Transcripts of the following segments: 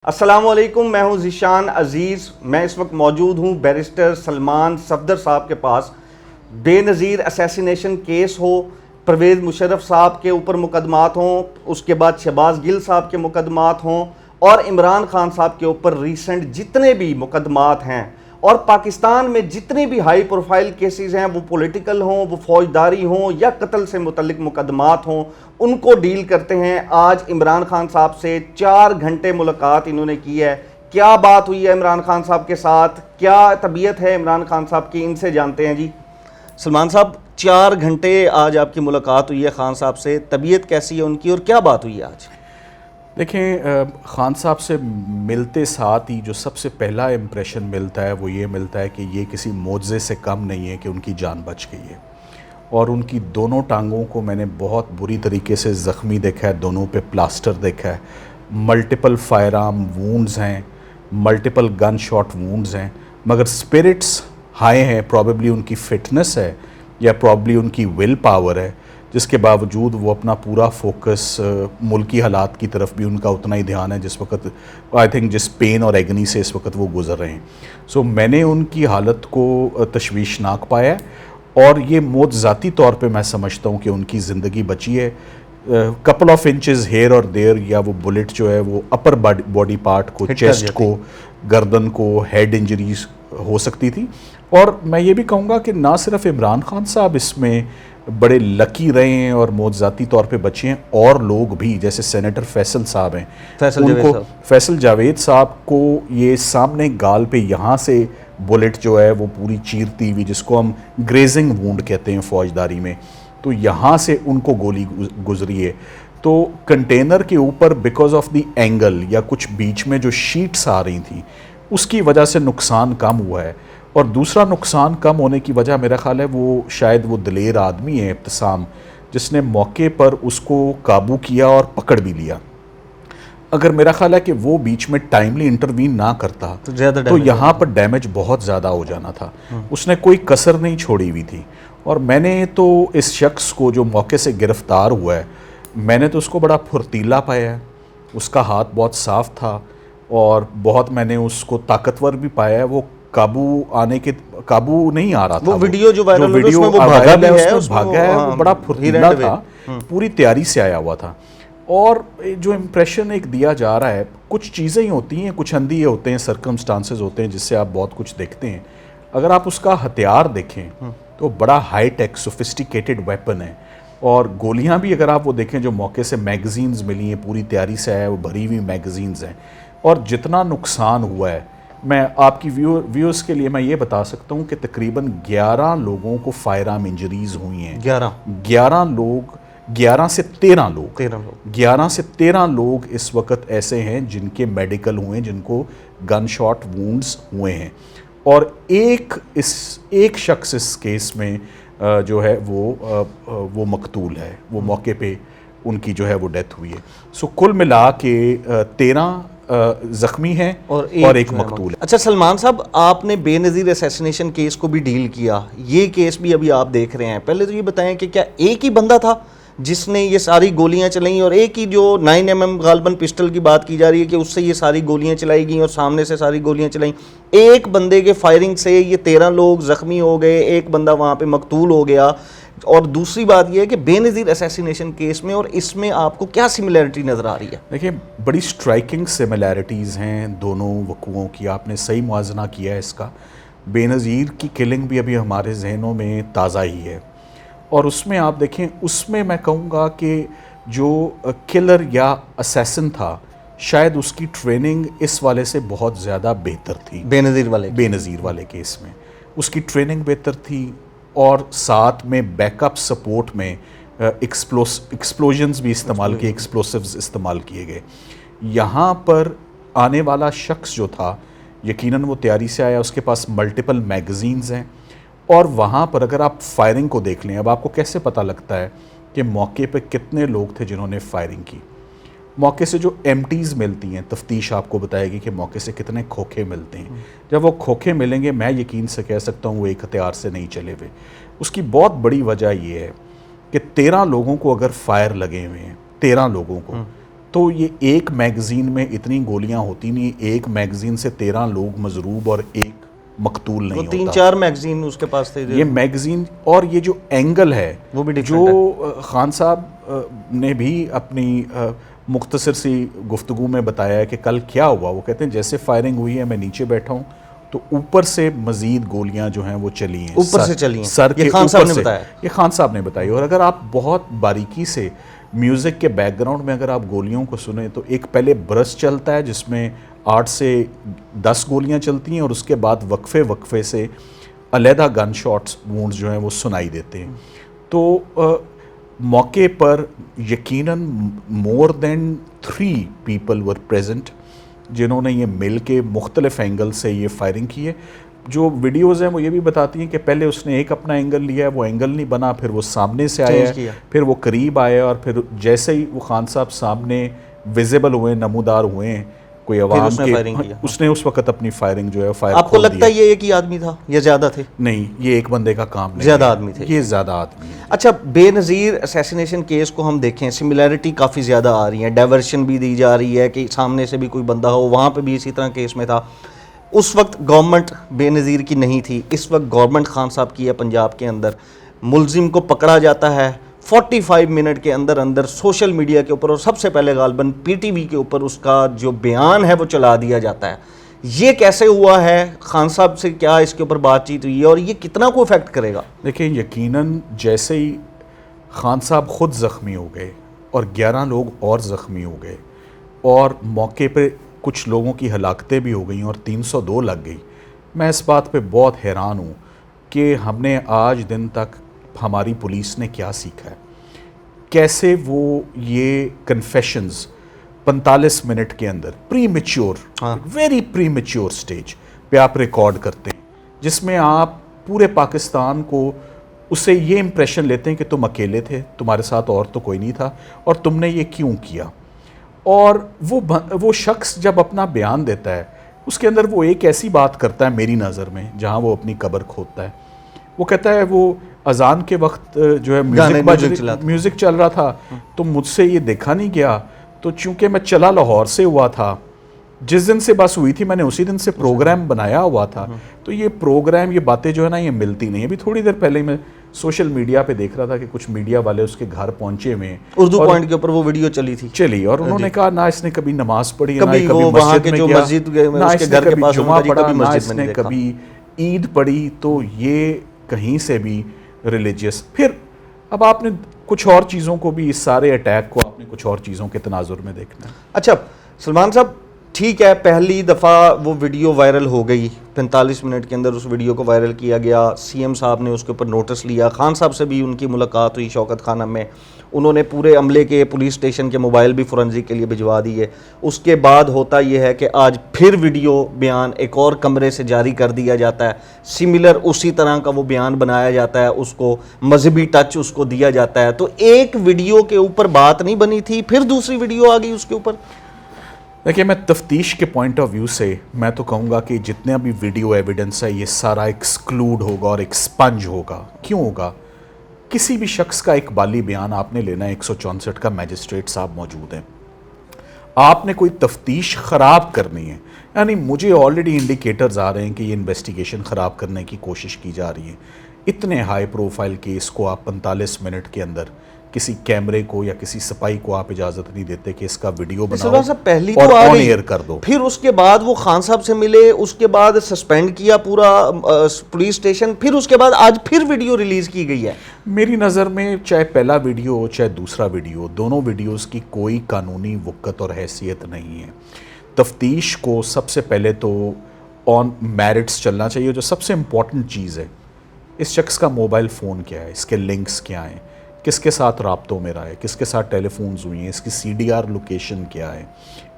السلام علیکم، میں ہوں ذیشان عزیز۔ میں اس وقت موجود ہوں بیرسٹر سلمان صفدر صاحب کے پاس۔ بے نظیر اسیسینیشن کیس ہو، پرویز مشرف صاحب کے اوپر مقدمات ہوں، اس کے بعد شہباز گل صاحب کے مقدمات ہوں، اور عمران خان صاحب کے اوپر ریسنٹ جتنے بھی مقدمات ہیں، اور پاکستان میں جتنے بھی ہائی پروفائل کیسز ہیں، وہ پولیٹیکل ہوں، وہ فوجداری ہوں یا قتل سے متعلق مقدمات ہوں، ان کو ڈیل کرتے ہیں۔ آج عمران خان صاحب سے 4 گھنٹے ملاقات انہوں نے کی ہے۔ کیا بات ہوئی ہے عمران خان صاحب کے ساتھ، کیا طبیعت ہے عمران خان صاحب کی، ان سے جانتے ہیں۔ جی سلمان صاحب، 4 گھنٹے آج آپ کی ملاقات ہوئی ہے خان صاحب سے، طبیعت کیسی ہے ان کی اور کیا بات ہوئی ہے آج؟ دیکھیں، خان صاحب سے ملتے ساتھ ہی جو سب سے پہلا امپریشن ملتا ہے وہ یہ ملتا ہے کہ یہ کسی معجزے سے کم نہیں ہے کہ ان کی جان بچ گئی ہے، اور ان کی دونوں ٹانگوں کو میں نے بہت بری طریقے سے زخمی دیکھا ہے، دونوں پہ پلاسٹر دیکھا ہے، ملٹیپل فائر آرم وونڈز ہیں، ملٹیپل گن شاٹ وونڈز ہیں، مگر سپرٹس ہائی ہیں۔ پرابیبلی ان کی فٹنس ہے یا پرابیبلی ان کی ول پاور ہے، جس کے باوجود وہ اپنا پورا فوکس ملکی حالات کی طرف بھی ان کا اتنا ہی دھیان ہے جس وقت آئی تھنک جس پین اور ایگنی سے اس وقت وہ گزر رہے ہیں۔ سو میں نے ان کی حالت کو تشویشناک پایا ہے، اور یہ موت ذاتی طور پہ میں سمجھتا ہوں کہ ان کی زندگی بچی ہے۔ کپل آف انچز ہیئر اور دیر، یا وہ بلٹ جو ہے وہ اپر باڈی پارٹ کو، چیسٹ کو، گردن کو، ہیڈ انجریز ہو سکتی تھی۔ اور میں یہ بھی کہوں گا کہ نہ صرف عمران خان صاحب اس میں بڑے لکی رہے ہیں اور موت ذاتی طور پہ بچے ہیں، اور لوگ بھی جیسے سینیٹر فیصل صاحب ہیں، فیصل جاوید صاحب کو یہ سامنے گال پہ یہاں سے بلٹ جو ہے وہ پوری چیرتی ہوئی، جس کو ہم گریزنگ وونڈ کہتے ہیں فوجداری میں، تو یہاں سے ان کو گولی گزری ہے۔ تو کنٹینر کے اوپر بیکاز آف دی اینگل یا کچھ بیچ میں جو شیٹس آ رہی تھیں، اس کی وجہ سے نقصان کم ہوا ہے۔ اور دوسرا نقصان کم ہونے کی وجہ میرا خیال ہے وہ شاید وہ دلیر آدمی ہے ابتسام، جس نے موقع پر اس کو قابو کیا اور پکڑ بھی لیا۔ اگر میرا خیال ہے کہ وہ بیچ میں ٹائملی انٹروین نہ کرتا تو یہاں پر ڈیمیج بہت زیادہ ہو جانا تھا۔ اس نے کوئی کسر نہیں چھوڑی ہوئی تھی، اور میں نے تو اس شخص کو جو موقع سے گرفتار ہوا ہے، میں نے تو اس کو بڑا پھرتیلا پایا ہے، اس کا ہاتھ بہت صاف تھا، اور بہت میں نے اس کو طاقتور بھی پایا ہے۔ وہ قابو نہیں آ رہا تھا۔ وہ ویڈیو جو وائرل ہے اس میں وہ بھاگا ہے، وہ بڑا پھرتیلا تھا، پوری تیاری سے آیا ہوا تھا۔ اور جو امپریشن ایک دیا جا رہا ہے، کچھ چیزیں ہی ہوتی ہیں، کچھ اندھیے ہوتے ہیں، سرکمسٹانسز ہوتے ہیں جس سے آپ بہت کچھ دیکھتے ہیں۔ اگر آپ اس کا ہتھیار دیکھیں تو بڑا ہائی ٹیک سوفسٹیکیٹڈ ویپن ہے، اور گولیاں بھی اگر آپ وہ دیکھیں جو موقع سے میگزینز ملی ہیں، پوری تیاری سے آیا، وہ بھری ہوئی میگزینز ہیں۔ اور جتنا نقصان ہوا ہے، میں آپ کی ویورز کے لیے میں یہ بتا سکتا ہوں کہ تقریباً 11 لوگوں کو فائر آرم انجریز ہوئی ہیں۔ 11 سے 13 لوگ اس وقت ایسے ہیں جن کے میڈیکل ہوئے ہیں، جن کو گن شاٹ وونڈز ہوئے ہیں، اور ایک شخص اس کیس میں جو ہے وہ مقتول ہے، وہ موقع پہ ان کی جو ہے وہ ڈیتھ ہوئی ہے۔ سو کل ملا کے 13 زخمی ہیں اور ایک مقتول ہے۔ اچھا سلمان صاحب، آپ نے بے نظیر اسیسینیشن کیس کو بھی ڈیل کیا، یہ کیس بھی ابھی آپ دیکھ رہے ہیں۔ پہلے تو یہ بتائیں کہ کیا ایک ہی بندہ تھا جس نے یہ ساری گولیاں چلائیں، اور ایک ہی جو 9mm غالباً پسٹل کی بات کی جا رہی ہے کہ اس سے یہ ساری گولیاں چلائی گئیں اور سامنے سے ساری گولیاں چلائیں؟ ایک بندے کے فائرنگ سے یہ 13 لوگ زخمی ہو گئے، ایک بندہ وہاں پہ مقتول ہو گیا۔ اور دوسری بات یہ ہے کہ بے نظیر اسیسینیشن کیس میں اور اس میں آپ کو کیا سملیرٹی نظر آ رہی ہے؟ دیکھیں، بڑی سٹرائکنگ سملیرٹیز ہیں دونوں وقوعوں کی، آپ نے صحیح موازنہ کیا ہے اس کا۔ بے نظیر کی کلنگ بھی ابھی ہمارے ذہنوں میں تازہ ہی ہے، اور اس میں آپ دیکھیں، اس میں میں کہوں گا کہ جو کلر یا اسیسن تھا، شاید اس کی ٹریننگ اس والے سے بہت زیادہ بہتر تھی۔ بے نظیر والے کیس میں اس کی ٹریننگ بہتر تھی، اور ساتھ میں بیک اپ سپورٹ میں ایکسپلوژنز بھی استعمال کیے، ایکسپلوسیوز استعمال کیے گئے۔ یہاں پر آنے والا شخص جو تھا، یقیناً وہ تیاری سے آیا، اس کے پاس ملٹیپل میگزینز ہیں، اور وہاں پر اگر آپ فائرنگ کو دیکھ لیں، اب آپ کو کیسے پتہ لگتا ہے کہ موقع پہ کتنے لوگ تھے جنہوں نے فائرنگ کی؟ موقع سے جو ایمٹیز ملتی ہیں، تفتیش آپ کو بتائے گی کہ موقع سے کتنے کھوکھے ملتے ہیں۔ جب وہ کھوکھے ملیں گے، میں یقین سے کہہ سکتا ہوں وہ ایک ہتھیار سے نہیں چلے ہوئے۔ اس کی بہت بڑی وجہ یہ ہے کہ 13 لوگوں کو اگر فائر لگے ہوئے ہیں، 13 لوگوں کو، تو یہ ایک میگزین میں اتنی گولیاں ہوتی نہیں, ایک میگزین سے 13 لوگ مضروب اور ایک مقتول نہیں ہوتا. 3-4 میگزین اس کے پاس تھے. یہ میگزین اور یہ جو اینگل ہے وہ بھی جو خان صاحب نے بھی اپنی مختصر سی گفتگو میں بتایا ہے کہ کل کیا ہوا. وہ کہتے ہیں جیسے فائرنگ ہوئی ہے میں نیچے بیٹھا ہوں تو اوپر سے مزید گولیاں جو ہیں وہ چلی ہیں, اوپر سے چلی ہیں. سر کے یہ خان صاحب نے بتایا, یہ خان صاحب نے بتائی. اور اگر آپ بہت باریکی سے میوزک کے بیک گراؤنڈ میں اگر آپ گولیوں کو سنیں تو ایک پہلے برس چلتا ہے جس میں 8 سے 10 گولیاں چلتی ہیں اور اس کے بعد وقفے سے علیحدہ گن شاٹس وونڈز جو ہیں وہ سنائی دیتے ہیں. تو موقع پر یقیناً مور دین 3 پیپل ور پریزنٹ جنہوں نے یہ مل کے مختلف اینگل سے یہ فائرنگ کی ہے. جو ویڈیوز ہیں وہ یہ بھی بتاتی ہیں کہ پہلے اس نے ایک اپنا اینگل لیا ہے, وہ اینگل نہیں بنا, پھر وہ سامنے سے آیا ہے, پھر وہ قریب آیا اور پھر جیسے ہی وہ خان صاحب سامنے ویزیبل ہوئے, نمودار ہوئے کوئی عوام کے, اس نے اس وقت اپنی فائرنگ جو ہے فائر. آپ کو لگتا ہے یہ ایک ہی آدمی تھا یا زیادہ تھے؟ نہیں, یہ ایک بندے کا کام نہیں, زیادہ آدمی تھے, یہ زیادہ آدمی ہیں. اچھا, بے نظیر اسیسینیشن کیس کو ہم دیکھیں, سملیرٹی کافی زیادہ آ رہی ہیں, ڈائیورشن بھی دی جا رہی ہے کہ سامنے سے بھی کوئی بندہ ہو, وہاں پہ بھی اسی طرح کیس میں تھا. اس وقت گورنمنٹ بے نظیر کی نہیں تھی, اس وقت گورنمنٹ خان صاحب کی ہے پنجاب کے اندر. ملزم کو پکڑا جاتا ہے 45 منٹ کے اندر سوشل میڈیا کے اوپر اور سب سے پہلے غالباً پی ٹی وی کے اوپر اس کا جو بیان ہے وہ چلا دیا جاتا ہے. یہ کیسے ہوا ہے؟ خان صاحب سے کیا اس کے اوپر بات چیت ہوئی ہے اور یہ کتنا کو افیکٹ کرے گا؟ دیکھیں, یقیناً جیسے ہی خان صاحب خود زخمی ہو گئے اور 11 لوگ اور زخمی ہو گئے اور موقع پہ کچھ لوگوں کی ہلاکتیں بھی ہو گئیں اور 302 لگ گئی, میں اس بات پہ بہت حیران ہوں کہ ہم نے آج دن تک ہماری پولیس نے کیا سیکھا ہے. کیسے وہ یہ کنفیشنز 45 منٹ کے اندر پری میچور, ویری پری میچور سٹیج پہ آپ ریکارڈ کرتے ہیں, جس میں آپ پورے پاکستان کو اس سے یہ امپریشن لیتے ہیں کہ تم اکیلے تھے, تمہارے ساتھ اور تو کوئی نہیں تھا اور تم نے یہ کیوں کیا. اور وہ شخص جب اپنا بیان دیتا ہے اس کے اندر وہ ایک ایسی بات کرتا ہے میری نظر میں جہاں وہ اپنی قبر کھودتا ہے. وہ کہتا ہے وہ اذان کے وقت جو ہے میوزک چل رہا تھا تو مجھ سے یہ دیکھا نہیں گیا, تو چونکہ میں چلا لاہور سے ہوا تھا, جس دن سے بس ہوئی تھی میں نے اسی دن سے پروگرام بنایا ہوا تھا. تو یہ پروگرام, یہ باتیں جو ہے نا یہ ملتی نہیں. ابھی تھوڑی دیر پہلے میں سوشل میڈیا پہ دیکھ رہا تھا کہ کچھ میڈیا والے اس کے گھر پہنچے ہوئے, اردو پوائنٹ کے اوپر وہ ویڈیو چلی اور انہوں نے کہا نہ اس نے کبھی نماز پڑھی, نہ کبھی مسجد میں اس کے گھر کے پاس جمعہ پڑھا, نہ اس نے کبھی عید پڑھی. تو یہ کہیں سے بھی ریلیجیس. پھر اب آپ نے کچھ اور چیزوں کو بھی, اس سارے اٹیک کو آپ نے کچھ اور چیزوں کے تناظر میں دیکھنا ہے. اچھا سلمان صاحب, ٹھیک ہے, پہلی دفعہ وہ ویڈیو وائرل ہو گئی, 45 منٹ کے اندر اس ویڈیو کو وائرل کیا گیا, سی ایم صاحب نے اس کے اوپر نوٹس لیا, خان صاحب سے بھی ان کی ملاقات ہوئی شوکت خانہ میں, انہوں نے پورے عملے کے پولیس اسٹیشن کے موبائل بھی فورنزک کے لیے بھجوا دیے. اس کے بعد ہوتا یہ ہے کہ آج پھر ویڈیو بیان ایک اور کمرے سے جاری کر دیا جاتا ہے, سملر اسی طرح کا وہ بیان بنایا جاتا ہے, اس کو مذہبی ٹچ اس کو دیا جاتا ہے. تو ایک ویڈیو کے اوپر بات نہیں بنی تھی, پھر دوسری ویڈیو آ گئی اس کے اوپر. دیکھیں, میں تفتیش کے پوائنٹ آف ویو سے میں تو کہوں گا کہ جتنے بھی ویڈیو ایویڈنس ہے یہ سارا ایکسکلوڈ ہوگا اور ایکسپنج ہوگا. کیوں ہوگا؟ کسی بھی شخص کا اقبالی بیان آپ نے لینا ہے, 164 کا میجسٹریٹ صاحب موجود ہیں, آپ نے کوئی تفتیش خراب کرنی ہے, یعنی مجھے آلریڈی انڈیکیٹرز آ رہے ہیں کہ یہ انویسٹیگیشن خراب کرنے کی کوشش کی جا رہی ہے. اتنے ہائی پروفائل کیس کو آپ 45 منٹ کے اندر کسی کیمرے کو یا کسی سپاہی کو آپ اجازت نہیں دیتے کہ اس کا ویڈیو بناؤ اور آن ایئر کر دو. پھر اس کے بعد وہ خان صاحب سے ملے, اس کے بعد سسپینڈ کیا پورا پولیس اسٹیشن, پھر اس کے بعد آج پھر ویڈیو ریلیز کی گئی ہے. میری نظر میں چاہے پہلا ویڈیو ہو چاہے دوسرا ویڈیو, دونوں ویڈیوز کی کوئی قانونی وقت اور حیثیت نہیں ہے. تفتیش کو سب سے پہلے تو آن میرٹس چلنا چاہیے. جو سب سے امپورٹنٹ چیز ہے, اس شخص کا موبائل فون کیا ہے, اس کے لنکس کیا ہیں, کس کے ساتھ رابطوں میں رہا ہے, کس کے ساتھ ٹیلی فونز ہوئی ہیں, اس کی سی ڈی آر لوکیشن کیا ہے,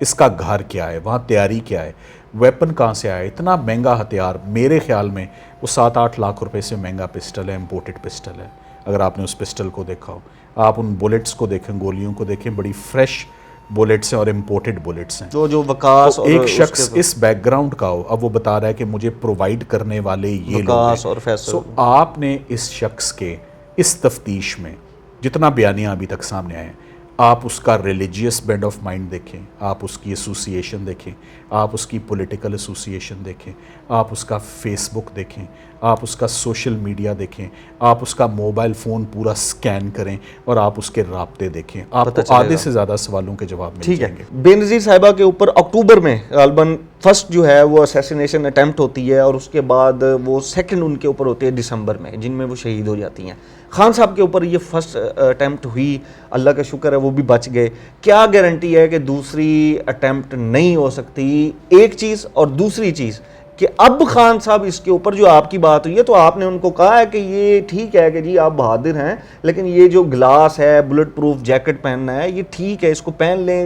اس کا گھر کیا ہے, وہاں تیاری کیا ہے, ویپن کہاں سے آیا. اتنا مہنگا ہتھیار, میرے خیال میں وہ 7-8 لاکھ روپے سے مہنگا پسٹل ہے, امپورٹڈ پسٹل ہے. اگر آپ نے اس پسٹل کو دیکھا ہو, آپ ان بولٹس کو دیکھیں, گولیوں کو دیکھیں, بڑی فریش بولٹس ہیں اور امپورٹڈ بولٹس ہیں. جو وکاس اور ایک شخص اس بیک گراؤنڈ کا ہو, اب وہ بتا رہا ہے کہ مجھے پرووائڈ کرنے والے یہ لوگ ہیں. سو آپ نے اس شخص کے اس تفتیش میں جتنا بیانیہ ابھی تک سامنے آئے ہیں, آپ اس کا ریلیجیس بینڈ آف مائنڈ دیکھیں, آپ اس کی ایسوسیشن دیکھیں, آپ اس کی پولیٹیکل ایسوسیشن دیکھیں, آپ اس کا فیس بک دیکھیں, آپ اس کا سوشل میڈیا دیکھیں, آپ اس کا موبائل فون پورا سکین کریں اور آپ اس کے رابطے دیکھیں, آپ کو آدھے سے زیادہ سوالوں کے جواب مل جائیں گے. بے نظیر صاحبہ کے اوپر اکتوبر میں غالباً فرسٹ جو ہے وہ اسیسینیشن اٹیمپٹ ہوتی ہے, اور اس کے بعد وہ سیکنڈ ان کے اوپر ہوتی ہے دسمبر میں, جن میں وہ شہید ہو جاتی ہیں. خان صاحب کے اوپر یہ فرسٹ اٹیمپٹ ہوئی, اللہ کا شکر ہے وہ بھی بچ گئے. کیا گارنٹی ہے کہ دوسری اٹیمپٹ نہیں ہو سکتی؟ ایک چیز, اور دوسری چیز کہ اب خان صاحب اس کے اوپر جو آپ کی بات ہوئی ہے تو آپ نے ان کو کہا ہے کہ یہ ٹھیک ہے کہ جی آپ بہادر ہیں, لیکن یہ جو گلاس ہے, بلٹ پروف جیکٹ پہننا ہے, یہ ٹھیک ہے, اس کو پہن لیں,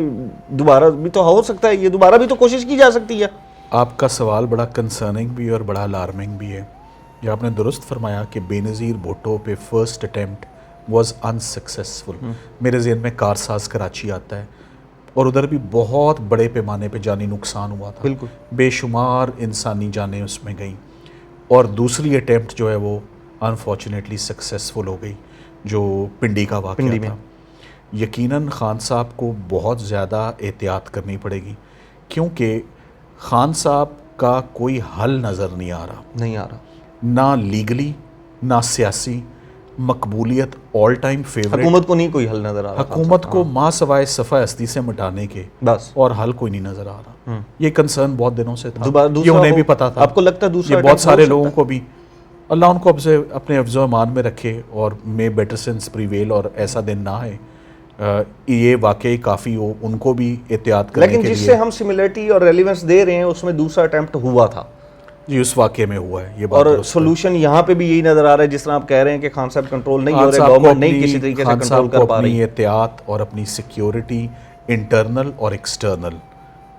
دوبارہ بھی تو ہو سکتا ہے, یہ دوبارہ بھی تو کوشش کی جا سکتی ہے. آپ کا سوال بڑا کنسرننگ بھی ہے اور بڑا الارمنگ بھی ہے. یہ آپ نے درست فرمایا کہ بے نظیر بھٹو پہ فرسٹ اٹیمپٹ واز انسکسیسفل. میرے ذہن میں کارساز کراچی آتا ہے, اور ادھر بھی بہت بڑے پیمانے پہ جانی نقصان ہوا تھا, بالکل بے شمار انسانی جانیں اس میں گئیں. اور دوسری اٹیمپٹ جو ہے وہ انفارچونیٹلی سکسیسفل ہو گئی, جو پنڈی کا واقعہ تھا. یقیناً خان صاحب کو بہت زیادہ احتیاط کرنی پڑے گی, کیونکہ خان صاحب کا کوئی حل نظر نہیں آ رہا, نہ لیگلی نہ سیاسی. مقبولیت آل ٹائم فیوریٹ, حکومت کو نہیں کوئی حل نظر آ رہا, حکومت کو ماں سوائے صفحہ ہستی سے مٹانے کے بس اور حل کوئی نہیں نظر آ رہا. یہ کنسرن بہت دنوں سے تھا, دوسرا یہ انہیں بھی پتا تھا. آپ کو لگتا ہے دوسرا یہ بہت سارے لوگوں کو بھی, اللہ ان کو اپنے حفظ و امان میں رکھے اور مے بیٹر سینس پریویل, اور ایسا دن نہ ہے. یہ واقعی کافی ہو ان کو بھی احتیاط کرنے کے لیے. لیکن جس سے ہم سملرٹی اور ریلیونس دے رہے ہیں اس میں دوسرا اٹیمپٹ ہوا تھا جی, اس واقعے میں ہوا ہے. یہ اور سولوشن یہاں پہ بھی یہی نظر آ رہا ہے, جس طرح آپ کہہ رہے ہیں کہ خان صاحب کنٹرول نہیں ہو رہے, گورنمنٹ نہیں کسی طریقے سے کنٹرول کر پا رہی. اپنی احتیاط اور اپنی سیکیورٹی انٹرنل اور ایکسٹرنل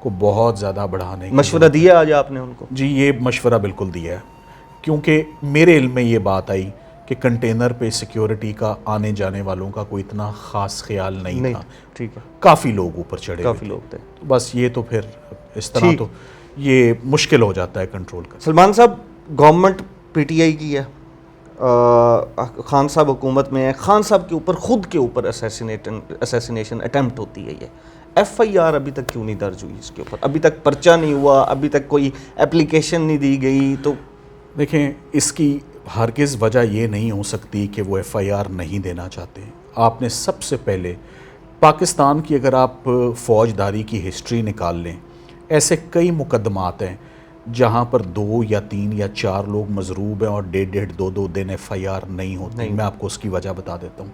کو بہت زیادہ بڑھانے مشورہ دیا آج آپ نے ان کو؟ جی, یہ مشورہ بالکل دیا ہے, کیونکہ میرے علم میں یہ بات آئی کہ کنٹینر پہ سیکیورٹی کا آنے جانے والوں کا کوئی اتنا خاص خیال نہیں تھا. ٹھیک ہے, کافی لوگ اوپر چڑھے, کافی لوگ تھے. بس یہ تو پھر اس طرح تو یہ مشکل ہو جاتا ہے کنٹرول کرنا. سلمان صاحب, گورنمنٹ پی ٹی آئی کی ہے, خان صاحب حکومت میں ہے, خان صاحب کے اوپر خود کے اوپر اسیسینیشن اٹیمپٹ ہوتی ہے. یہ ایف آئی آر ابھی تک کیوں نہیں درج ہوئی اس کے اوپر؟ ابھی تک پرچہ نہیں ہوا, ابھی تک کوئی اپلیکیشن نہیں دی گئی. تو دیکھیں, اس کی ہرگز وجہ یہ نہیں ہو سکتی کہ وہ ایف آئی آر نہیں دینا چاہتے. آپ نے سب سے پہلے پاکستان کی اگر آپ فوجداری کی ہسٹری نکال لیں, ایسے کئی مقدمات ہیں جہاں پر 2 یا 3 یا 4 لوگ مضروب ہیں اور 1.5 2 دن ایف آئی آر نہیں ہوتی. میں آپ کو اس کی وجہ بتا دیتا ہوں.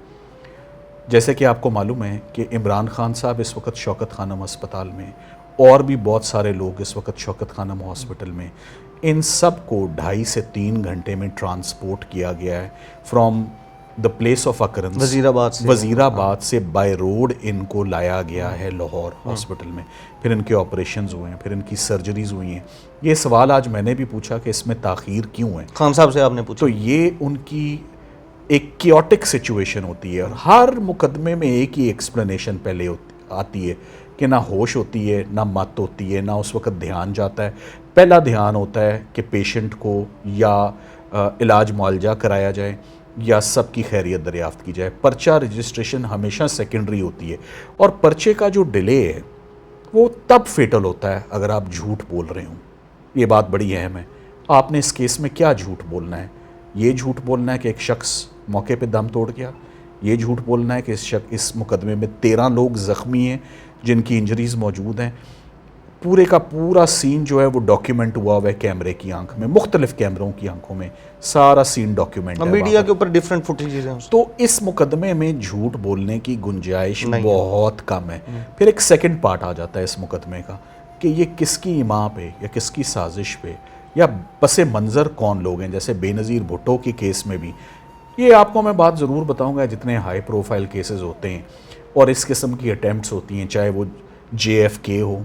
جیسے کہ آپ کو معلوم ہے کہ عمران خان صاحب اس وقت شوکت خانم ہسپتال میں, اور بھی بہت سارے لوگ اس وقت شوکت خانم ہاسپٹل میں. ان سب کو 2.5 سے 3 گھنٹے میں ٹرانسپورٹ کیا گیا ہے from the place of occurrence, وزیر آباد سے بائی روڈ ان کو لایا گیا ہے لاہور ہاسپٹل میں. پھر ان کے آپریشنز ہوئے ہیں, پھر ان کی سرجریز ہوئی ہیں. یہ سوال آج میں نے بھی پوچھا کہ اس میں تاخیر کیوں ہے, خان صاحب سے آپ نے پوچھا. تو یہ ان کی ایک کیوٹک سچویشن ہوتی ہے, اور ہر مقدمے میں ایک ہی ایکسپلینیشن پہلے آتی ہے کہ نہ ہوش ہوتی ہے, نہ مت ہوتی ہے, نہ اس وقت دھیان جاتا ہے. پہلا دھیان ہوتا ہے کہ پیشنٹ کو یا علاج معالجہ کرایا جائے یا سب کی خیریت دریافت کی جائے. پرچہ رجسٹریشن ہمیشہ سیکنڈری ہوتی ہے, اور پرچے کا جو ڈیلے ہے وہ تب فیٹل ہوتا ہے اگر آپ جھوٹ بول رہے ہوں. یہ بات بڑی اہم ہے. آپ نے اس کیس میں کیا جھوٹ بولنا ہے؟ یہ جھوٹ بولنا ہے کہ ایک شخص موقع پہ دم توڑ گیا, یہ جھوٹ بولنا ہے کہ اس مقدمے میں 13 لوگ زخمی ہیں جن کی انجریز موجود ہیں. پورے کا پورا سین جو ہے وہ ڈاکیومنٹ ہوا ہے کیمرے کی آنکھ میں, مختلف کیمروں کی آنکھوں میں سارا سین ڈاکیومنٹ ہے. میڈیا کے اوپر ڈیفرنٹ فوٹیجز ہیں. تو اس مقدمے میں جھوٹ بولنے کی گنجائش بہت کم ہے. پھر ایک سیکنڈ پارٹ آ جاتا ہے اس مقدمے کا کہ یہ کس کی ایما پہ یا کس کی سازش پہ یا پس منظر کون لوگ ہیں. جیسے بے نظیر بھٹو کے کیس میں بھی یہ آپ کو میں بات ضرور بتاؤں گا, جتنے ہائی پروفائل کیسز ہوتے ہیں اور اس قسم کی اٹیمپٹس ہوتی ہیں, چاہے وہ جے ایف کے ہو,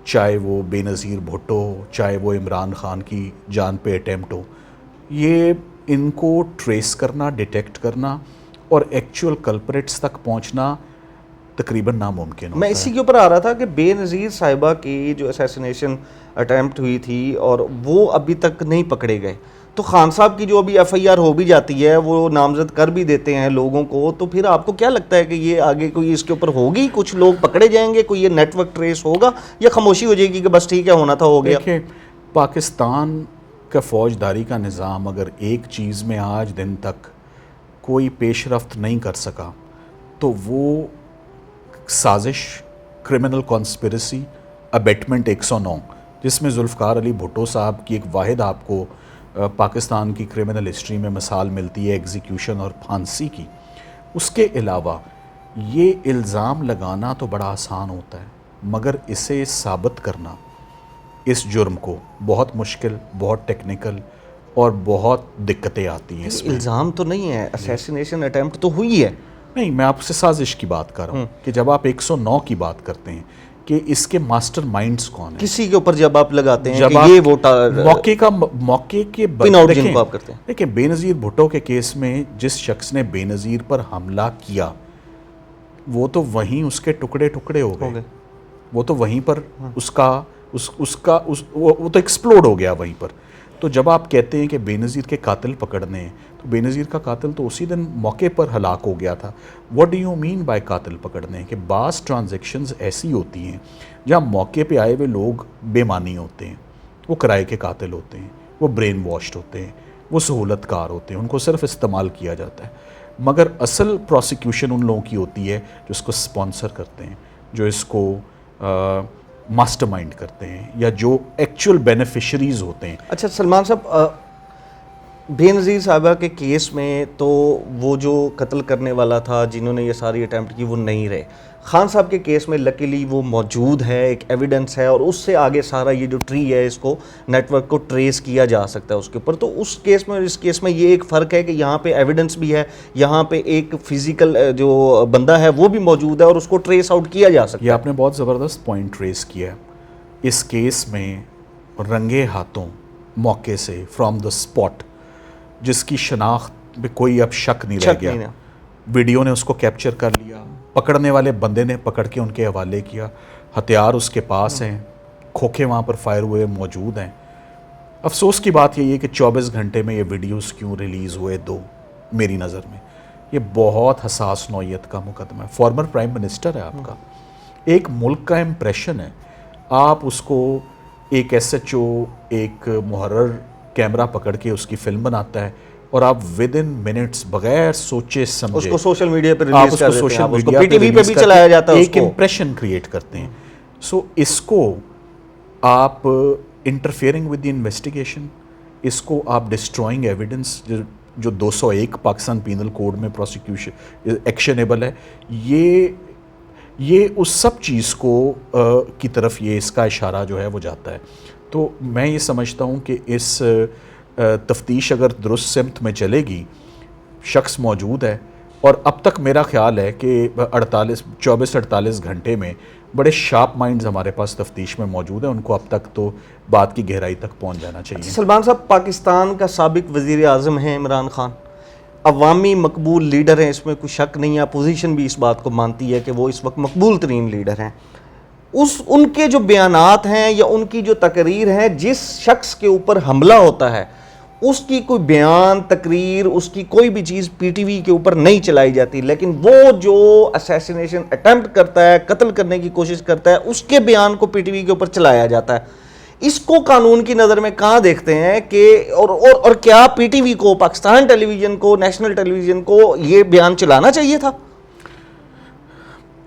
چاہے وہ بے نظیر بھٹو ہو, چاہے وہ عمران خان کی جان پہ اٹیمپٹ ہو, یہ ان کو ٹریس کرنا, ڈیٹیکٹ کرنا اور ایکچوئل کلپریٹس تک پہنچنا تقریباً ناممکن ہوتا ہے. میں اسی کے اوپر آ رہا تھا کہ بے نظیر صاحبہ کی جو اسیسینیشن اٹیمپٹ ہوئی تھی اور وہ ابھی تک نہیں پکڑے گئے, تو خان صاحب کی جو ابھی ایف آئی آر ہو بھی جاتی ہے, وہ نامزد کر بھی دیتے ہیں لوگوں کو, تو پھر آپ کو کیا لگتا ہے کہ یہ آگے کوئی اس کے اوپر ہوگی, کچھ لوگ پکڑے جائیں گے, کوئی یہ نیٹ ورک ٹریس ہوگا, یا خاموشی ہو جائے گی کہ بس ٹھیک ہے ہونا تھا ہو گیا؟ دیکھیں, پاکستان کا فوجداری کا نظام اگر ایک چیز میں آج دن تک کوئی پیش رفت نہیں کر سکا تو وہ سازش, کرمنل کانسپریسی, ابیٹمنٹ 109, جس میں ذوالفقار علی بھٹو صاحب کی ایک واحد آپ کو پاکستان کی کرمنل ہسٹری میں مثال ملتی ہے ایگزیکیوشن اور پھانسی کی. اس کے علاوہ یہ الزام لگانا تو بڑا آسان ہوتا ہے, مگر اسے ثابت کرنا اس جرم کو بہت مشکل, بہت ٹیکنیکل اور بہت دقتیں آتی ہیں اس میں. الزام تو نہیں ہے, اسیسینیشن اٹیمپٹ تو ہوئی ہے. نہیں, میں آپ سے سازش کی بات کر رہا ہوں کہ جب آپ 109 کی بات کرتے ہیں کہ اس کے ماسٹر مائنڈز کون ہیں, کسی کے اوپر جب آپ لگاتے ہیں جب کہ آپ یہ موقع کے پن آؤٹ جن کو آپ کرتے ہیں. دیکھیں, بے نظیر بھٹو کے کیس میں جس شخص نے بے نظیر پر حملہ کیا وہ تو وہیں اس کے ٹکڑے ٹکڑے ہو گئے, وہ تو وہیں پر وہ تو ایکسپلوڈ ہو گیا وہیں پر. تو جب آپ کہتے ہیں کہ بے نظیر کے قاتل پکڑنے ہیں تو بے نظیر کا قاتل تو اسی دن موقع پر ہلاک ہو گیا تھا. What do you mean by قاتل پکڑنے؟ کہ بعض ٹرانزیکشنز ایسی ہوتی ہیں جہاں موقع پہ آئے ہوئے لوگ بے معنی ہوتے ہیں, وہ کرائے کے قاتل ہوتے ہیں, وہ برین واشڈ ہوتے ہیں, وہ سہولت کار ہوتے ہیں, ان کو صرف استعمال کیا جاتا ہے. مگر اصل پروسیکیوشن ان لوگوں کی ہوتی ہے جو اس کو سپانسر کرتے ہیں, جو اس کو ماسٹر مائنڈ کرتے ہیں, یا جو ایکچول بینیفیشریز ہوتے ہیں. اچھا سلمان صاحب, بے نظیر صاحبہ کے کیس میں تو وہ جو قتل کرنے والا تھا, جنہوں نے یہ ساری اٹیمپٹ کی, وہ نہیں رہے. خان صاحب کے کیس میں لکیلی وہ موجود ہے, ایک ایویڈنس ہے, اور اس سے آگے سارا یہ جو ٹری ہے اس کو نیٹ ورک کو ٹریس کیا جا سکتا ہے اس کے اوپر. تو اس کیس میں اور اس کیس میں یہ ایک فرق ہے کہ یہاں پہ ایویڈنس بھی ہے, یہاں پہ ایک فزیکل جو بندہ ہے وہ بھی موجود ہے اور اس کو ٹریس آؤٹ کیا جا سکتا ہے. یہ آپ نے بہت زبردست پوائنٹ ٹریس کیا ہے. اس کیس میں رنگے ہاتھوں موقع سے فرام دا اسپاٹ, جس کی شناخت پہ کوئی اب شک نہیں رہ گیا, ویڈیو نے اس کو کیپچر کر لیا, پکڑنے والے بندے نے پکڑ کے ان کے حوالے کیا, ہتھیار اس کے پاس ہیں, کھوکھے وہاں پر فائر ہوئے موجود ہیں. افسوس کی بات یہی ہے کہ 24 گھنٹے میں یہ ویڈیوز کیوں ریلیز ہوئے دو. میری نظر میں یہ بہت حساس نوعیت کا مقدمہ ہے. فارمر پرائم منسٹر ہے آپ کا, ایک ملک کا امپریشن ہے, آپ اس کو ایک ایس ایچ او, ایک محرر کیمرہ پکڑ کے اس کی فلم بناتا ہے, اور آپ ود ان منٹس بغیر سوچے سمجھے اس کو سوشل میڈیا پہ آپ ریلیز اس کر کو دیتے ہیں, سوشل آپ اس کو میڈیا پی ٹی وی پہ بھی چلایا جاتا ہے, ایک امپریشن کریٹ کرتے ہیں. سو اس کو آپ انٹرفیئرنگ ود دی انویسٹیگیشن, اس کو آپ ڈسٹرائنگ ایویڈنس جو 201 پاکستان پینل کوڈ میں پروسیکیوشن ایکشنیبل ہے, یہ اس سب چیز کو کی طرف یہ اس کا اشارہ جو ہے وہ جاتا ہے. تو میں یہ سمجھتا ہوں کہ اس تفتیش اگر درست سمت میں چلے گی, شخص موجود ہے, اور اب تک میرا خیال ہے کہ 24-48 گھنٹے میں بڑے شارپ مائنڈز ہمارے پاس تفتیش میں موجود ہیں, ان کو اب تک تو بات کی گہرائی تک پہنچ جانا چاہیے. سلمان صاحب, پاکستان کا سابق وزیر اعظم ہیں عمران خان, عوامی مقبول لیڈر ہیں, اس میں کوئی شک نہیں ہے, اپوزیشن بھی اس بات کو مانتی ہے کہ وہ اس وقت مقبول ترین لیڈر ہیں. ان کے جو بیانات ہیں یا ان کی جو تقریر ہیں, جس شخص کے اوپر حملہ ہوتا ہے اس کی کوئی بیان, تقریر, اس کی کوئی بھی چیز پی ٹی وی کے اوپر نہیں چلائی جاتی, لیکن وہ جو اسیسینیشن اٹیمپٹ کرتا ہے, قتل کرنے کی کوشش کرتا ہے, اس کے بیان کو پی ٹی وی کے اوپر چلایا جاتا ہے. اس کو قانون کی نظر میں کہاں دیکھتے ہیں کہ اور کیا پی ٹی وی کو, پاکستان ٹیلی ویژن کو, نیشنل ٹیلی ویژن کو یہ بیان چلانا چاہیے تھا؟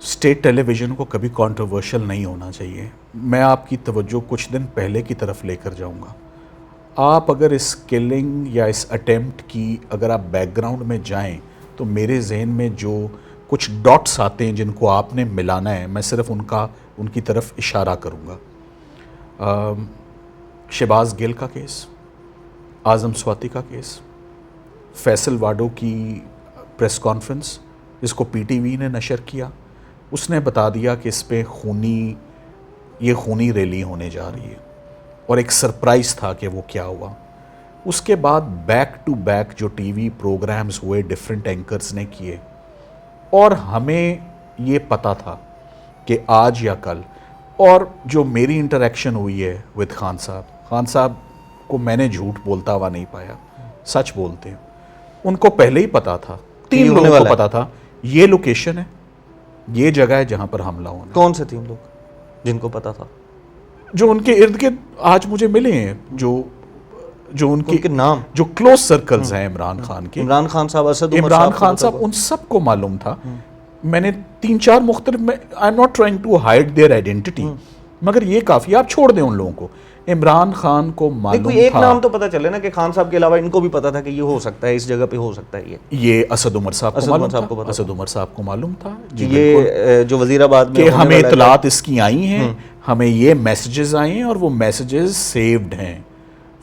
اسٹیٹ ٹیلی ویژن کو کبھی کانٹروورشل نہیں ہونا چاہیے. میں آپ کی توجہ کچھ دن پہلے کی طرف لے کر جاؤں گا. آپ اگر اس کلنگ یا اس اٹیمپٹ کی اگر آپ بیک گراؤنڈ میں جائیں تو میرے ذہن میں جو کچھ ڈاٹس آتے ہیں جن کو آپ نے ملانا ہے, میں صرف ان کی طرف اشارہ کروں گا. شہباز گل کا کیس, اعظم سواتی کا کیس, فیصل واڈو کی پریس کانفرنس جس کو پی ٹی وی نے نشر کیا, اس نے بتا دیا کہ اس پہ یہ خونی ریلی ہونے جا رہی ہے, اور ایک سرپرائز تھا کہ وہ کیا ہوا. اس کے بعد بیک ٹو بیک جو ٹی وی پروگرامز ہوئے ڈیفرنٹ اینکرز نے کیے, اور ہمیں یہ پتا تھا کہ آج یا کل, اور جو میری انٹریکشن ہوئی ہے ود خان صاحب کو میں نے جھوٹ بولتا ہوا نہیں پایا, سچ بولتے ہیں. ان کو پہلے ہی پتا تھا, 3 لوگوں کو پتا تھا یہ لوکیشن ہے, یہ جگہ ہے جہاں پر حملہ ہونا. کون سے 3 لوگ جن کو پتا تھا؟ جو ان کے ارد گرد آج مجھے ملے ہیں, جو ان کے نام, جو کلوز سرکلز ہیں عمران خان کے. عمران خان صاحب, اسد عمر عمران خان صاحب, ان سب کو معلوم تھا. میں نے 3-4 مختلف, I am not trying to hide their identity, مگر یہ کافی, آپ چھوڑ دیں ان لوگوں کو. عمران خان کو معلوم تھا. ایک نام تو پتہ چلے نا کہ خان صاحب کے علاوہ ان کو بھی پتا تھا کہ یہ ہو سکتا ہے, اس جگہ پہ ہو سکتا ہے. یہ اسد عمر صاحب کو معلوم تھا. اسد عمر صاحب کو معلوم تھا یہ جو وزیر آباد میں کہ ہمیں اطلاعات اس کی آئی ہیں, ہمیں یہ میسیجز آئے ہیں اور وہ میسیجز سیوڈ ہیں,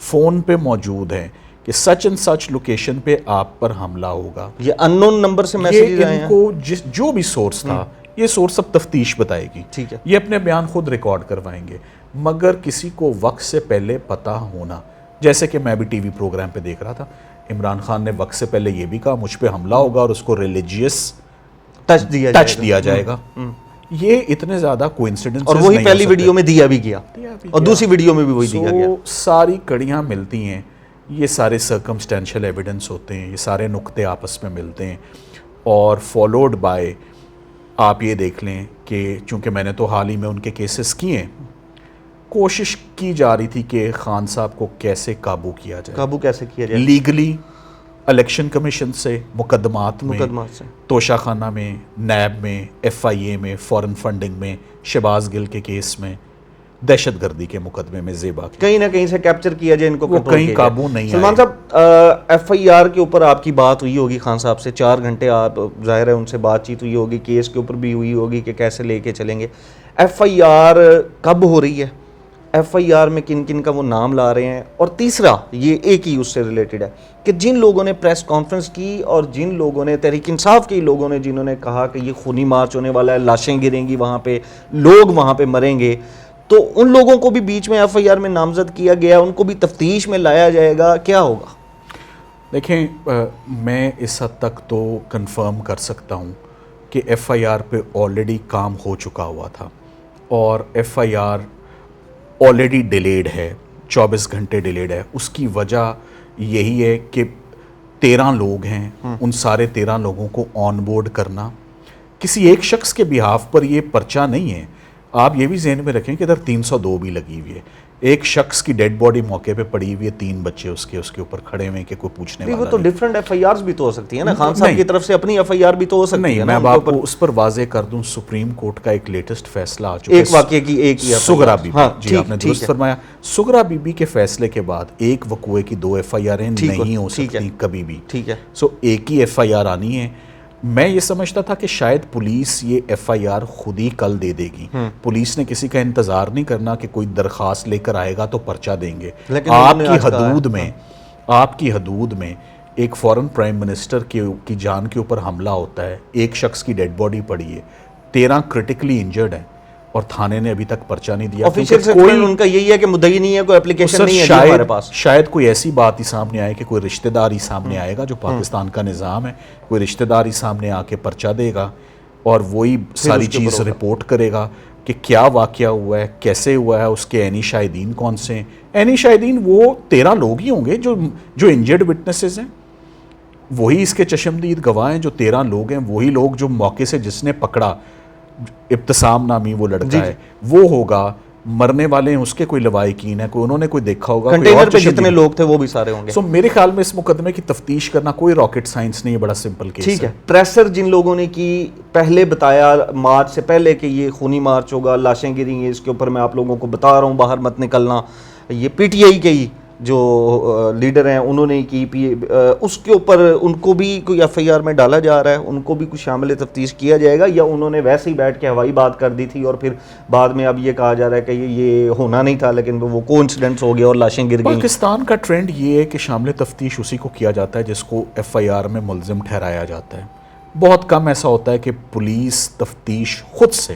فون پہ موجود ہیں کہ سچ اینڈ سچ لوکیشن پہ آپ پر حملہ ہوگا. یہ ان نون نمبر سے میسیجز آئے ہیں. ان کو جو بھی سورس تھا, یہ سورس اب تفتیش بتائے گی. ٹھیک ہے, یہ اپنے بیان خود ریکارڈ کروائیں گے. مگر کسی کو وقت سے پہلے پتہ ہونا, جیسے کہ میں بھی ٹی وی پروگرام پہ دیکھ رہا تھا, عمران خان نے وقت سے پہلے یہ بھی کہا مجھ پہ حملہ ہوگا اور اس کو ریلیجیس ٹچ دیا جائے گا. یہ اتنے زیادہ کوئنسیڈنس, اور وہی پہلی ویڈیو میں دیا بھی گیا اور دوسری ویڈیو میں بھی وہی دیا گیا. ساری کڑیاں ملتی ہیں, یہ سارے سرکمسٹینشل ایویڈنس ہوتے ہیں, یہ سارے نقطے آپس میں ملتے ہیں, اور فالوڈ بائی, آپ یہ دیکھ لیں کہ چونکہ میں نے تو حال ہی میں ان کے کیسز کیے ہیں, کوشش کی جا رہی تھی کہ خان صاحب کو کیسے قابو کیا جائے. لیگلی الیکشن کمیشن سے, مقدمات سے, توشہ خانہ میں, نیب میں, FIA میں, فورن فنڈنگ میں, شہباز گل کے کیس میں, دہشت گردی کے مقدمے میں زیبا کہیں نہ کہیں سے کیپچر کیا جائے ان کو, وہ کہیں قابو نہیں. سلمان صاحب, FIR کے اوپر آپ کی بات ہوئی ہوگی خان صاحب سے, 4 گھنٹے آپ ظاہر ہے ان سے بات چیت ہوئی ہوگی, کیس کے اوپر بھی ہوئی ہوگی کہ کیسے لے کے چلیں گے. FIR کب ہو رہی ہے, FIR میں کن کن کا وہ نام لا رہے ہیں, اور تیسرا یہ ایک ہی اس سے ریلیٹڈ ہے کہ جن لوگوں نے پریس کانفرنس کی اور جن لوگوں نے, تحریک انصاف کے لوگوں نے جنہوں نے کہا کہ یہ خونی مارچ ہونے والا ہے, لاشیں گریں گی وہاں پہ, لوگ وہاں پہ مریں گے, تو ان لوگوں کو بھی بیچ میں FIR میں نامزد کیا گیا, ان کو بھی تفتیش میں لایا جائے گا, کیا ہوگا؟ دیکھیں, میں اس حد تک تو کنفرم کر سکتا ہوں کہ FIR پہ آلریڈی کام ہو چکا ہوا تھا, اور FIR آلریڈی ڈیلیڈ ہے, 24 گھنٹے ڈیلیڈ ہے. اس کی وجہ یہی ہے کہ 13 لوگ ہیں, ان سارے 13 لوگوں کو آن بورڈ کرنا, کسی ایک شخص کے بیہاف پر یہ پرچہ نہیں ہے. آپ یہ بھی ذہن میں رکھیں کہ ادھر 302 بھی لگی ہوئی ہے, ایک شخص کی ڈیڈ باڈی موقع پہ پڑی ہوئی ہے, 3 بچے اس کے اوپر کھڑے ہوئے ہیں کہ کوئی پوچھنے والا نہیں. وہ تو ڈیفرنٹ FIRs بھی تو ہو سکتی ہیں نا, خان صاحب کی طرف سے اپنی FIR بھی تو ہو سکتی ہے. نہیں, میں آپ کو اس پر واضح کر دوں, سپریم کورٹ کا ایک لیٹسٹ فیصلہ آ چکا ہے ایک واقعے کی, ایک ہی سغرا بی بی. جی آپ نے درست فرمایا, سغرا بی بی کے فیصلے کے بعد ایک وقوعے کی 2 FIR نہیں ہو سکتی کبھی بھی. ٹھیک ہے, سو ایک ہی FIR آنی ہے. میں یہ سمجھتا تھا کہ شاید پولیس یہ FIR خود ہی کل دے دے گی. پولیس نے کسی کا انتظار نہیں کرنا کہ کوئی درخواست لے کر آئے گا تو پرچہ دیں گے. آپ کی حدود میں ایک فورن پرائم منسٹر کی جان کے اوپر حملہ ہوتا ہے, ایک شخص کی ڈیڈ باڈی پڑی ہے, 13 کرٹیکلی انجرڈ ہیں, اور تھانے نے ابھی تک پرچہ نہیں دیا. آفیشیل سٹیٹمنٹ ان کا یہی ہے کہ مدعی نہیں ہے, کوئی اپلیکیشن نہیں ہے ہمارے پاس. شاید کوئی ایسی بات ہی سامنے آئے کہ کوئی رشتہ دار ہی سامنے آئے گا, جو پاکستان کا نظام ہے, کوئی رشتہ دار ہی سامنے آ کے پرچہ دے گا, اور وہی ساری چیز رپورٹ کرے گا کہ کیا واقعہ ہوا ہے, کیسے ہوا ہے, اس کے عینی شاہدین کون سے ہیں. عینی شاہدین وہ 13 لوگ ہی ہوں گے جو انجرڈ وٹنسز ہیں, وہی اس کے چشمدید گواہ ہیں. جو 13 لوگ ہیں وہی لوگ جو موقع سے جس نے پکڑا, ابتسام نامی وہ لڑکا ہے, وہ ہوگا. مرنے والے ہیں اس کے کوئی لوائقین ہے, کوئی انہوں نے کوئی دیکھا ہوگا, کنٹینر پہ جتنے لوگ تھے وہ بھی سارے ہوں گے. سو میرے خیال میں اس مقدمے کی تفتیش کرنا کوئی راکٹ سائنس نہیں ہے, بڑا سمپل کیس ہے. ٹھیک ہے, پریسر جن لوگوں نے کی پہلے بتایا مارچ سے پہلے کہ یہ خونی مارچ ہوگا, لاشیں گریں گی, اس کے اوپر میں آپ لوگوں کو بتا رہا ہوں باہر مت نکلنا, یہ PTI کے ہی جو لیڈر ہیں انہوں نے کی, اس کے اوپر ان کو بھی کوئی FIR میں ڈالا جا رہا ہے, ان کو بھی کچھ شامل تفتیش کیا جائے گا, یا انہوں نے ویسے ہی بیٹھ کے ہوائی بات کر دی تھی اور پھر بعد میں اب یہ کہا جا رہا ہے کہ یہ ہونا نہیں تھا لیکن وہ کو انسیڈنٹس ہو گیا اور لاشیں گر گئیں. پاکستان کا ٹرینڈ یہ ہے کہ شامل تفتیش اسی کو کیا جاتا ہے جس کو FIR میں ملزم ٹھہرایا جاتا ہے. بہت کم ایسا ہوتا ہے کہ پولیس تفتیش خود سے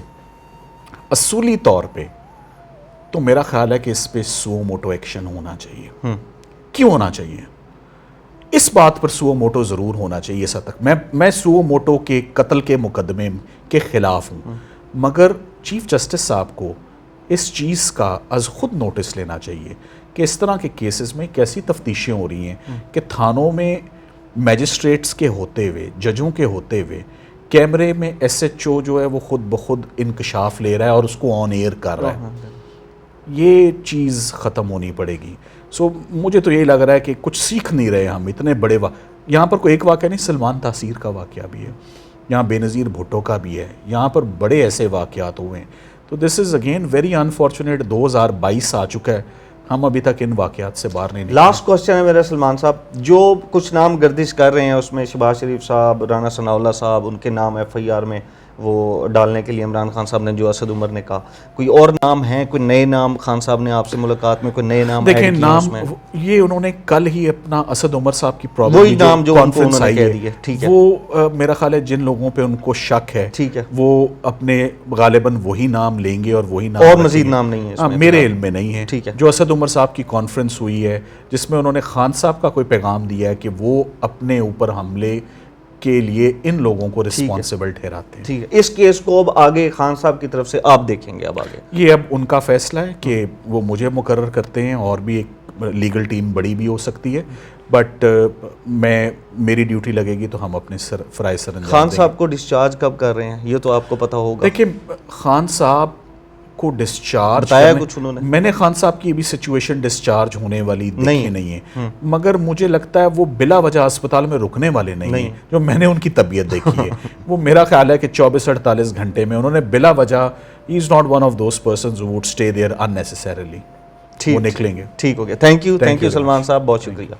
اصولی طور پہ, تو میرا خیال ہے کہ اس پہ سو موٹو ایکشن ہونا چاہیے. کیوں ہونا چاہیے؟ اس بات پر سو موٹو ضرور ہونا چاہیے. اس حد تک میں سو موٹو کے قتل کے مقدمے کے خلاف ہوں, مگر چیف جسٹس صاحب کو اس چیز کا از خود نوٹس لینا چاہیے کہ اس طرح کے کیسز میں کیسی تفتیشیں ہو رہی ہیں کہ تھانوں میں میجسٹریٹس کے ہوتے ہوئے، ججوں کے ہوتے ہوئے کیمرے میں ایس ایچ او جو ہے وہ خود بخود انکشاف لے رہا ہے اور اس کو آن ایئر کر رہا ہے. یہ چیز ختم ہونی پڑے گی. سو مجھے تو یہی لگ رہا ہے کہ کچھ سیکھ نہیں رہے ہم اتنے بڑے یہاں پر کوئی ایک واقعہ نہیں، سلمان تاثیر کا واقعہ بھی ہے، یہاں بے نظیر بھٹو کا بھی ہے، یہاں پر بڑے ایسے واقعات ہوئے ہیں. تو دس از اگین ویری انفارچونیٹ. 2022 آ چکا ہے، ہم ابھی تک ان واقعات سے باہر نہیں نکلے. لاسٹ کوسچن ہے میرا سلمان صاحب، جو کچھ نام گردش کر رہے ہیں اس میں شہباز شریف صاحب، رانا ثناء اللہ صاحب، ان کے نام ایف آئی آر میں وہ ڈالنے کے لیے عمران خان صاحب نے جو اسد عمر نے کہا، کوئی اور نام ہیں، کوئی نئے نام خان صاحب نے آپ سے ملاقات میں کوئی نئے نام دیکھیں ایڈ کیے نام اس میں؟ یہ انہوں نے کل ہی اپنا اسد عمر صاحب کی وہی نام جو ان کو کانفرنس انہوں نے آئی کہہ دیے، ٹھیک ہے، وہ میرا خیال ہے جن لوگوں پہ ان کو شک ہے ٹھیک ہے، وہ اپنے غالباً وہی نام لیں گے اور وہی نام اور رکھیں مزید گے. نام نہیں ہے اس میں میرے علم میں نہیں ہے. ٹھیک ہے. جو اسد عمر صاحب کی کانفرنس ہوئی ہے جس میں انہوں نے خان صاحب کا کوئی پیغام دیا ہے کہ وہ اپنے اوپر حملے کے لیے ان لوگوں کو رسپانسبل ٹھہراتے ہیں. ٹھیک ہے. اس کیس کو اب آگے خان صاحب کی طرف سے آپ دیکھیں گے اب آگے؟ یہ اب ان کا فیصلہ ہے کہ وہ مجھے مقرر کرتے ہیں، اور بھی ایک لیگل ٹیم بڑی بھی ہو سکتی ہے، بٹ میری ڈیوٹی لگے گی تو ہم اپنے فرائض سر انجام دیں گے. خان صاحب کو ڈسچارج کب کر رہے ہیں یہ تو آپ کو پتہ ہوگا. دیکھیں خان صاحب کو ڈسچارج بتایا کچھ انہوں نے؟ میں نے خان صاحب کی ابھی سچویشن ڈسچارج ہونے والی دیکھی نہیں ہے، مگر مجھے لگتا ہے وہ بلا وجہ اسپتال میں رکنے والے نہیں ہیں. جو میں نے ان کی طبیعت دیکھی ہے وہ میرا خیال ہے کہ 24-48 گھنٹے میں انہوں نے بلا وجہ ہی is not one of those persons who would stay there unnecessarily. وہ نکلیں گے. ٹھیک ہو گیا. تھینک یو سلمان صاحب، بہت شکریہ.